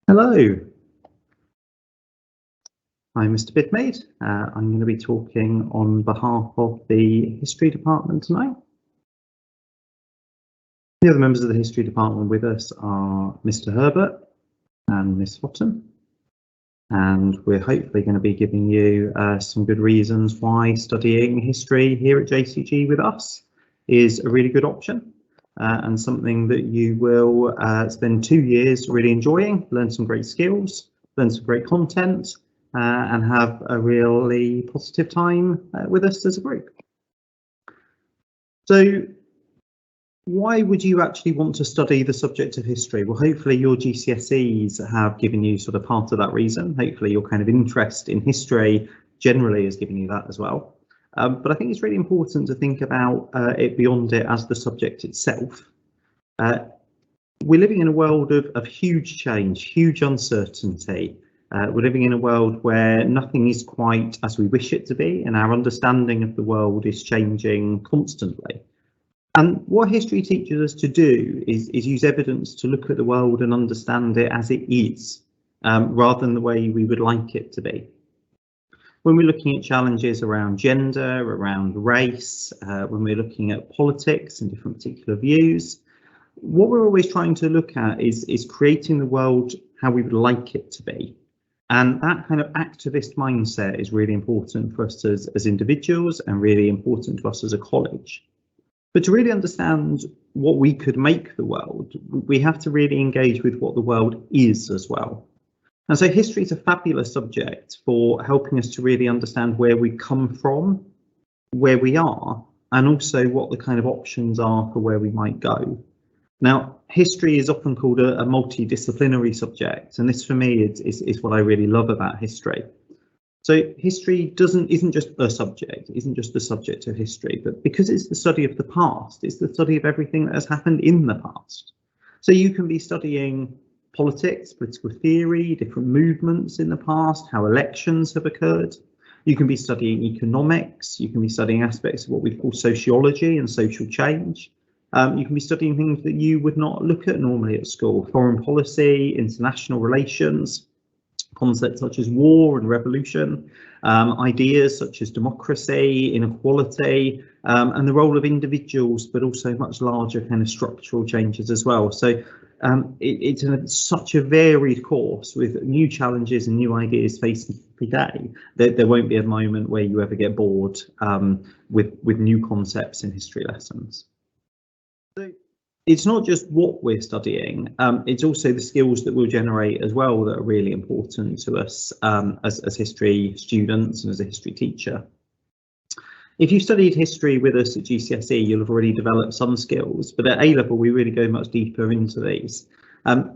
Hello, I'm Mr. Bidmaid. I'm going to be talking on behalf of the History Department tonight. The other members of the History Department with us are Mr. Herbert and Miss Houghton, and we're hopefully going to be giving you some good reasons why studying history here at JCG with us is a really good option. And something that you will spend 2 years really enjoying, learn some great skills, learn some great content, and have a really positive time with us as a group. So why would you actually want to study the subject of history? Well, hopefully your GCSEs have given you sort of part of that reason. Hopefully your kind of interest in history generally has given you that as well. But I think it's really important to think about it beyond it as the subject itself. We're living in a world of huge change, huge uncertainty. We're living in a world where nothing is quite as we wish it to be, and our understanding of the world is changing constantly. And what history teaches us to do is use evidence to look at the world and understand it as it is, rather than the way we would like it to be. When we're looking at challenges around gender, around race, when we're looking at politics and different particular views, what we're always trying to look at is creating the world how we would like it to be. And that kind of activist mindset is really important for us as individuals and really important to us as a college. But to really understand what we could make the world, we have to really engage with what the world is as well. And so history is a fabulous subject for helping us to really understand where we come from, where we are, and also what the kind of options are for where we might go. Now, history is often called a multidisciplinary subject, and this for me is what I really love about history. So history isn't just a subject, it isn't just the subject of history, but because it's the study of the past, it's the study of everything that has happened in the past. So you can be studying politics, political theory, different movements in the past, how elections have occurred. You can be studying economics, you can be studying aspects of what we call sociology and social change. You can be studying things that you would not look at normally at school, foreign policy, international relations, concepts such as war and revolution, ideas such as democracy, inequality, and the role of individuals, but also much larger kind of structural changes as well. So it's such a varied course with new challenges and new ideas facing every day that there won't be a moment where you ever get bored with new concepts in history lessons. So it's not just what we're studying, it's also the skills that we'll generate as well that are really important to us as history students and as a history teacher. If you studied history with us at GCSE, you'll have already developed some skills, but at A-level we really go much deeper into these.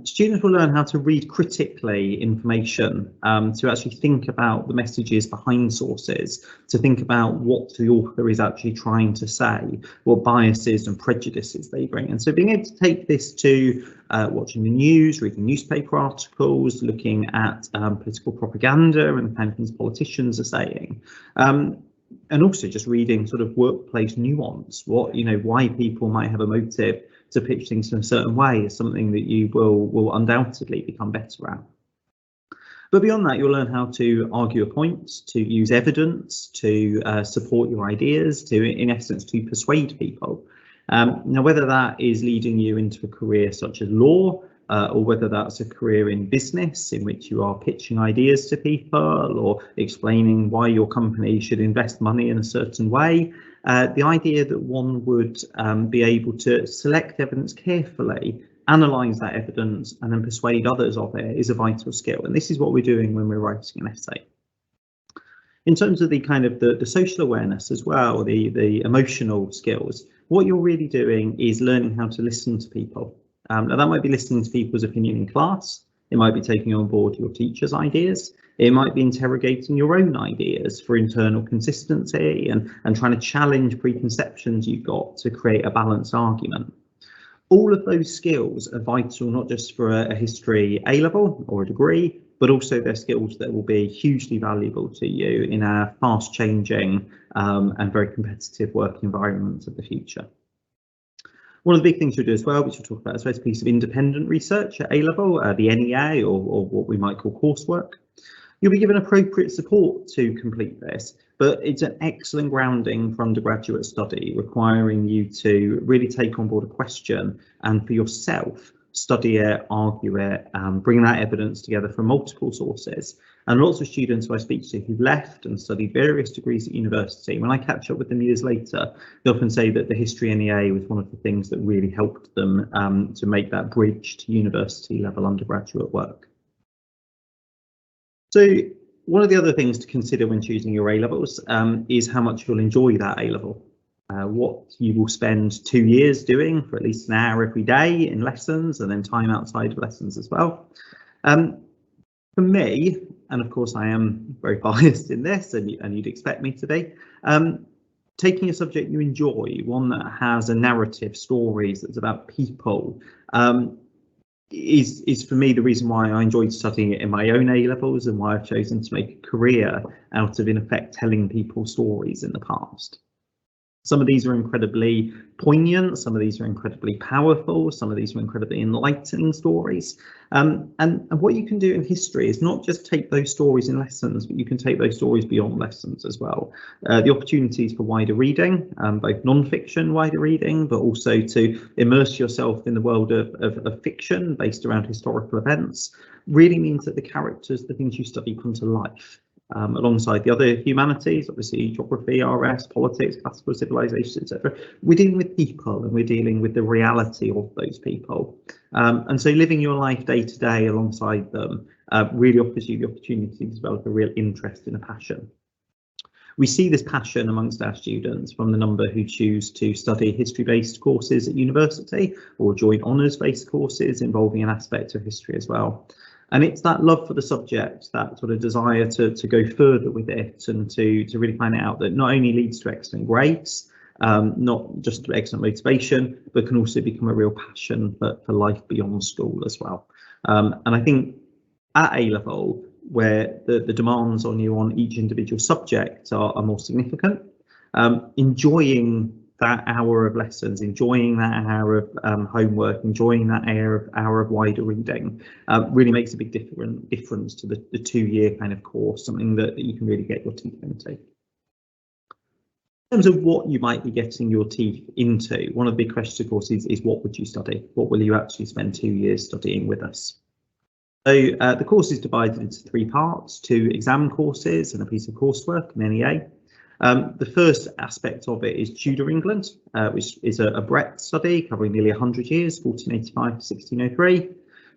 Students will learn how to read critically information, to actually think about the messages behind sources, to think about what the author is actually trying to say, what biases and prejudices they bring. And so being able to take this to watching the news, reading newspaper articles, looking at political propaganda and the kind of things politicians are saying. And also just reading sort of workplace nuance, why people might have a motive to pitch things in a certain way is something that you will undoubtedly become better at. But beyond that, you'll learn how to argue a point, to use evidence, to support your ideas, to, in essence, to persuade people. Now, whether that is leading you into a career such as law, or whether that's a career in business in which you are pitching ideas to people or explaining why your company should invest money in a certain way, the idea that one would be able to select evidence carefully, analyse that evidence and then persuade others of it is a vital skill. And this is what we're doing when we're writing an essay. In terms of the kind of the social awareness as well, the emotional skills, what you're really doing is learning how to listen to people. Now that might be listening to people's opinion in class, it might be taking on board your teacher's ideas, it might be interrogating your own ideas for internal consistency and trying to challenge preconceptions you've got to create a balanced argument. All of those skills are vital not just for a history A-level or a degree, but also they're skills that will be hugely valuable to you in our fast changing and very competitive work environments of the future. One of the big things you'll do as well, which we'll talk about as well, is a piece of independent research at A-level, the NEA, or what we might call coursework. You'll be given appropriate support to complete this, but it's an excellent grounding for undergraduate study, requiring you to really take on board a question and for yourself study it, argue it, bring that evidence together from multiple sources. And lots of students who I speak to who've left and studied various degrees at university, when I catch up with them years later, they often say that the History NEA was one of the things that really helped them to make that bridge to university level undergraduate work. So one of the other things to consider when choosing your A-levels is how much you'll enjoy that A-level. What you will spend 2 years doing for at least an hour every day in lessons, and then time outside of lessons as well. For me, and of course I am very biased in this, and you'd expect me to be, taking a subject you enjoy, one that has a narrative, stories, that's about people, is for me the reason why I enjoyed studying it in my own A-levels and why I've chosen to make a career out of, in effect, telling people stories in the past. Some of these are incredibly poignant, some of these are incredibly powerful, some of these are incredibly enlightening stories. And what you can do in history is not just take those stories in lessons, but you can take those stories beyond lessons as well. The opportunities for wider reading, both non-fiction wider reading, but also to immerse yourself in the world of fiction based around historical events, really means that the characters, the things you study, come to life. Alongside the other humanities, obviously geography, RS, politics, classical civilization, etc. We're dealing with people and we're dealing with the reality of those people. And so living your life day to day alongside them really offers you the opportunity to develop a real interest and a passion. We see this passion amongst our students from the number who choose to study history-based courses at university or join honours-based courses involving an aspect of history as well. And it's that love for the subject, that sort of desire to go further with it and to really find out that not only leads to excellent grades, not just excellent motivation, but can also become a real passion for life beyond school as well. And I think at A-level, where the demands on you on each individual subject are more significant, enjoying that hour of lessons, enjoying that hour of homework, enjoying that hour of wider reading really makes a big difference to the 2-year kind of course, something that you can really get your teeth into. In terms of what you might be getting your teeth into, one of the big questions, of course, is what would you study? What will you actually spend 2 years studying with us? So the course is divided into 3 parts, 2 exam courses and a piece of coursework, an NEA. The first aspect of it is Tudor England, which is a breadth study covering nearly 100 years, 1485 to 1603.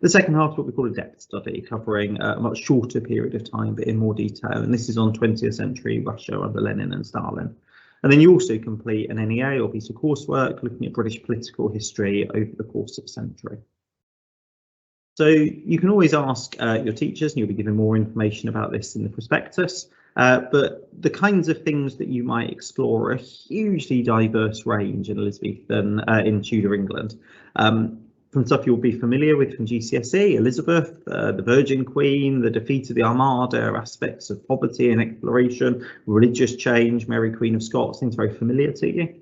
The second half is what we call a depth study, covering a much shorter period of time, but in more detail. And this is on 20th century Russia under Lenin and Stalin. And then you also complete an NEA or piece of coursework looking at British political history over the course of a century. So you can always ask your teachers, and you'll be given more information about this in the prospectus. But the kinds of things that you might explore are a hugely diverse range in Elizabethan in Tudor England. From stuff you'll be familiar with from GCSE, Elizabeth, the Virgin Queen, the defeat of the Armada, aspects of poverty and exploration, religious change, Mary Queen of Scots, things very familiar to you.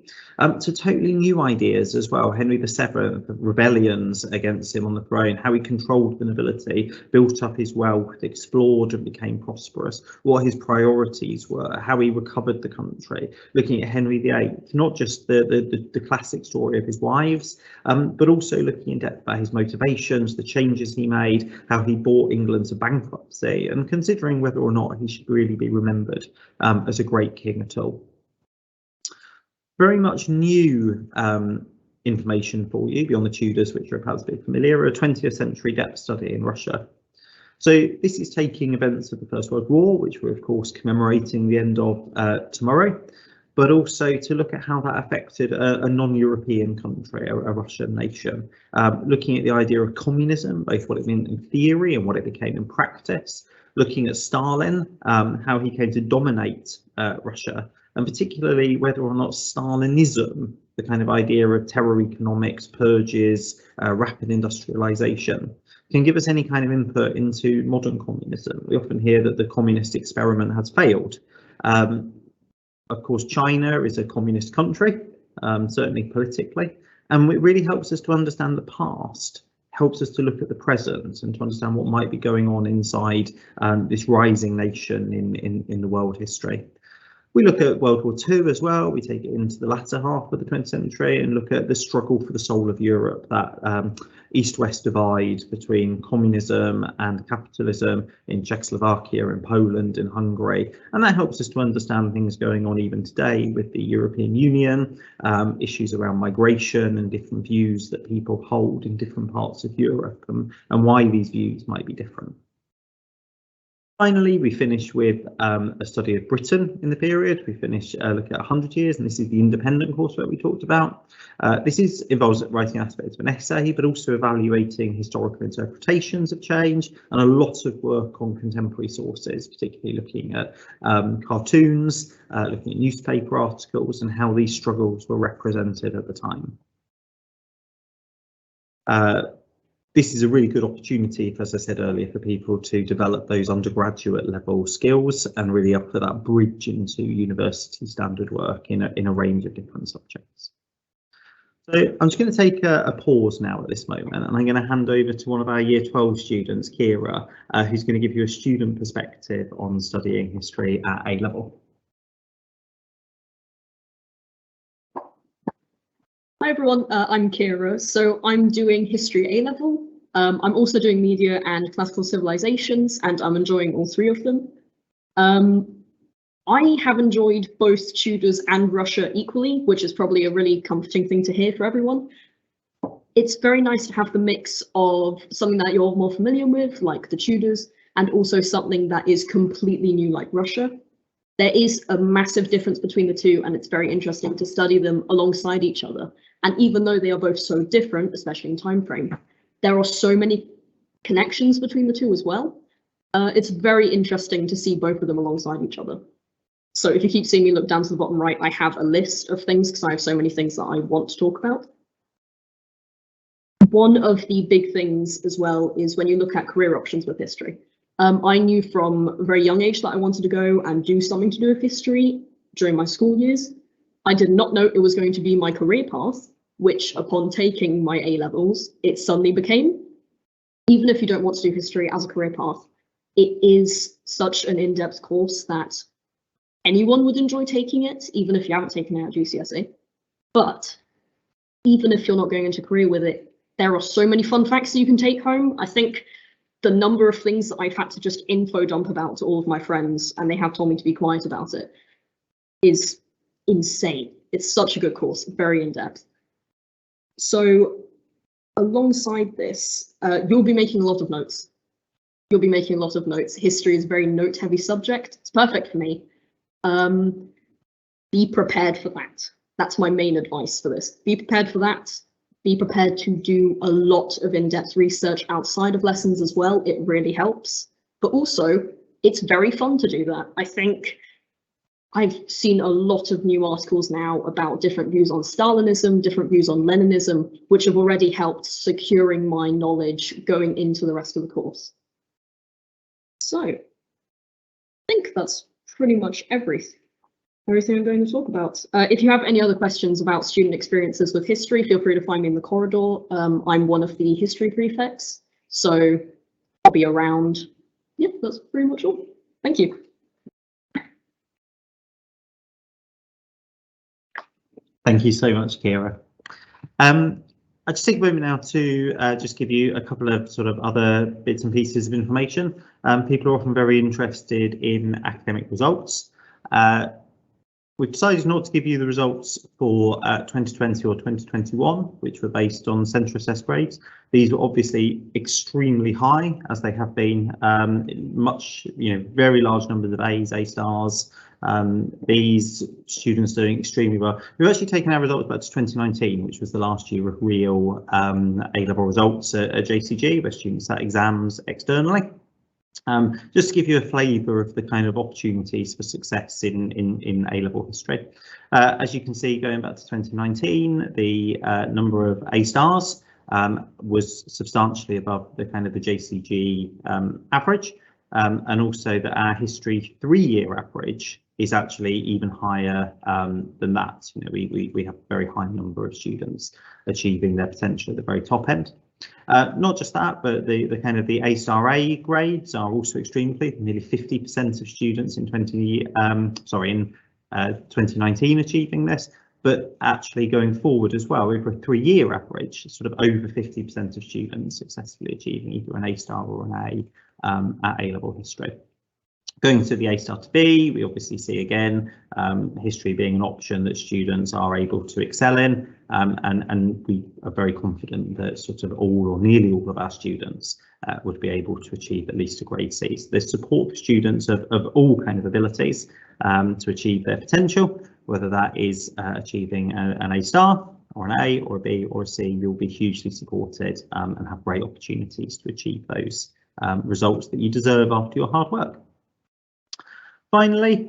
To totally new ideas as well, Henry VII, rebellions against him on the throne, how he controlled the nobility, built up his wealth, explored and became prosperous, what his priorities were, how he recovered the country, looking at Henry VIII, not just the classic story of his wives, but also looking in depth about his motivations, the changes he made, how he brought England to bankruptcy, and considering whether or not he should really be remembered as a great king at all. Very much new information for you beyond the Tudors, which are perhaps a bit familiar, a 20th century depth study in Russia. So this is taking events of the First World War, which we're of course commemorating the end of tomorrow, but also to look at how that affected a non-European country, a Russian nation, looking at the idea of communism, both what it meant in theory and what it became in practice, looking at Stalin, how he came to dominate Russia, and particularly whether or not Stalinism, the kind of idea of terror economics, purges, rapid industrialization, can give us any kind of input into modern communism. We often hear that the communist experiment has failed. Of course, China is a communist country, certainly politically, and it really helps us to understand the past, helps us to look at the present and to understand what might be going on inside this rising nation in the world history. We look at World War II as well. We take it into the latter half of the 20th century and look at the struggle for the soul of Europe, that East-West divide between communism and capitalism in Czechoslovakia and Poland and Hungary. And that helps us to understand things going on even today with the European Union, issues around migration and different views that people hold in different parts of Europe, and why these views might be different. Finally, we finish with a study of Britain in the period. We finish looking at 100 years, and this is the independent coursework we talked about. This involves writing aspects of an essay, but also evaluating historical interpretations of change, and a lot of work on contemporary sources, particularly looking at cartoons, looking at newspaper articles, and how these struggles were represented at the time. This is a really good opportunity, as I said earlier, for people to develop those undergraduate level skills and really offer that bridge into university standard work in a range of different subjects. So I'm just going to take a pause now at this moment, and I'm going to hand over to one of our Year 12 students, Kira, who's going to give you a student perspective on studying history at A level. Hi everyone, I'm Kira. So I'm doing History A level. I'm also doing Media and Classical Civilizations, and I'm enjoying all three of them. I have enjoyed both Tudors and Russia equally, which is probably a really comforting thing to hear for everyone. It's very nice to have the mix of something that you're more familiar with, like the Tudors, and also something that is completely new, like Russia. There is a massive difference between the two, and it's very interesting to study them alongside each other. And even though they are both so different, especially in time frame, there are so many connections between the two as well. It's very interesting to see both of them alongside each other. So if you keep seeing me look down to the bottom right, I have a list of things because I have so many things that I want to talk about. One of the big things as well is when you look at career options with history. I knew from a very young age that I wanted to go and do something to do with history during my school years. I did not know it was going to be my career path, which upon taking my A levels, it suddenly became. Even if you don't want to do history as a career path, it is such an in-depth course that anyone would enjoy taking it, even if you haven't taken it at GCSE. But even if you're not going into a career with it, there are so many fun facts that you can take home. I think the number of things that I've had to just info dump about to all of my friends, and they have told me to be quiet about it, is insane. It's such a good course, very in-depth. So alongside this, you'll be making a lot of notes. You'll be making a lot of notes. History is a very note-heavy subject. It's perfect for me. Be prepared for that. That's my main advice for this. Be prepared for that. Be prepared to do a lot of in-depth research outside of lessons as well. It really helps. But also, it's very fun to do that. I think I've seen a lot of new articles now about different views on Stalinism, different views on Leninism, which have already helped securing my knowledge going into the rest of the course. So I think that's pretty much everything I'm going to talk about. If you have any other questions about student experiences with history, feel free to find me in the corridor. I'm one of the history prefects, so I'll be around. Yeah, that's pretty much all. Thank you. Thank you so much, Kira. I'll just take a moment now to just give you a couple of sort of other bits and pieces of information. People are often very interested in academic results. We've decided not to give you the results for 2020 or 2021, which were based on central assessed grades. These were obviously extremely high, as they have been very large numbers of A's, A stars. These students doing extremely well. We've actually taken our results back to 2019, which was the last year of real A-level results at JCG, where students sat exams externally. Just to give you a flavour of the kind of opportunities for success in A-level history. As you can see, going back to 2019, the number of A stars was substantially above the kind of the JCG average, and also that our history 3-year average is actually even higher than that. You know, we have a very high number of students achieving their potential at the very top end. Not just that, but the kind of the A-star A grades are also extremely, nearly 50% of students in 2019 achieving this, but actually going forward as well, over a 3-year average, sort of over 50% of students successfully achieving either an A-star or an A at A-level history. Going to the A-star to B, we obviously see again history being an option that students are able to excel in, and we are very confident that sort of all or nearly all of our students would be able to achieve at least a grade C. So there's support for students of all kind of abilities to achieve their potential, whether that is achieving an A-star or an A or a B or a C. You'll be hugely supported and have great opportunities to achieve those results that you deserve after your hard work. Finally,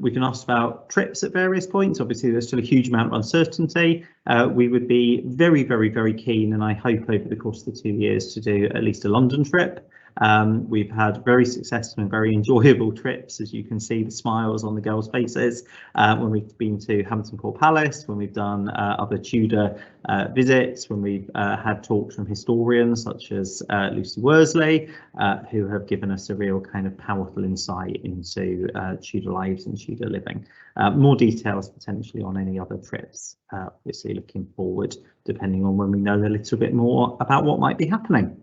we've been asked about trips at various points. Obviously, there's still a huge amount of uncertainty. We would be very, very, very keen, and I hope over the course of the 2 years, to do at least a London trip. We've had very successful and very enjoyable trips, as you can see the smiles on the girls' faces, when we've been to Hampton Court Palace, when we've done other Tudor visits, when we've had talks from historians such as Lucy Worsley, who have given us a real kind of powerful insight into Tudor lives and Tudor living. More details potentially on any other trips, obviously looking forward, depending on when we know a little bit more about what might be happening.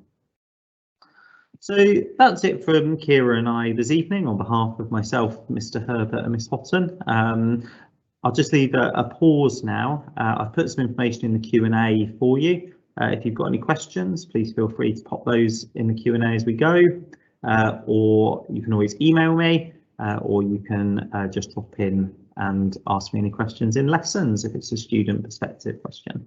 So that's it from Kira and I this evening on behalf of myself, Mr. Herbert and Miss Houghton. I'll just leave a pause now. I've put some information in the Q&A for you. If you've got any questions, please feel free to pop those in the Q&A as we go, or you can always email me, or you can just drop in and ask me any questions in lessons if it's a student perspective question.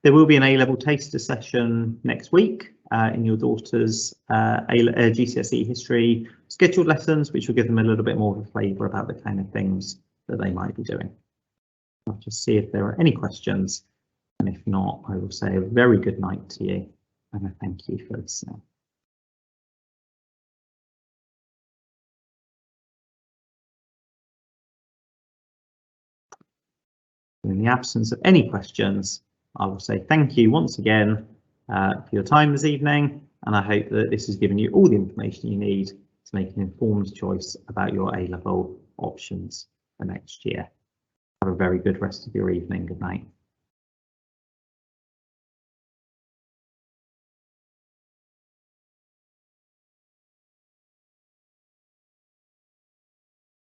There will be an A-level taster session next week in your daughter's GCSE history scheduled lessons, which will give them a little bit more of a flavour about the kind of things that they might be doing. I'll just see if there are any questions, and if not, I will say a very good night to you, and I thank you for listening. In the absence of any questions, I will say thank you once again for your time this evening, and I hope that this has given you all the information you need to make an informed choice about your A-level options for next year. Have a very good rest of your evening. Good night.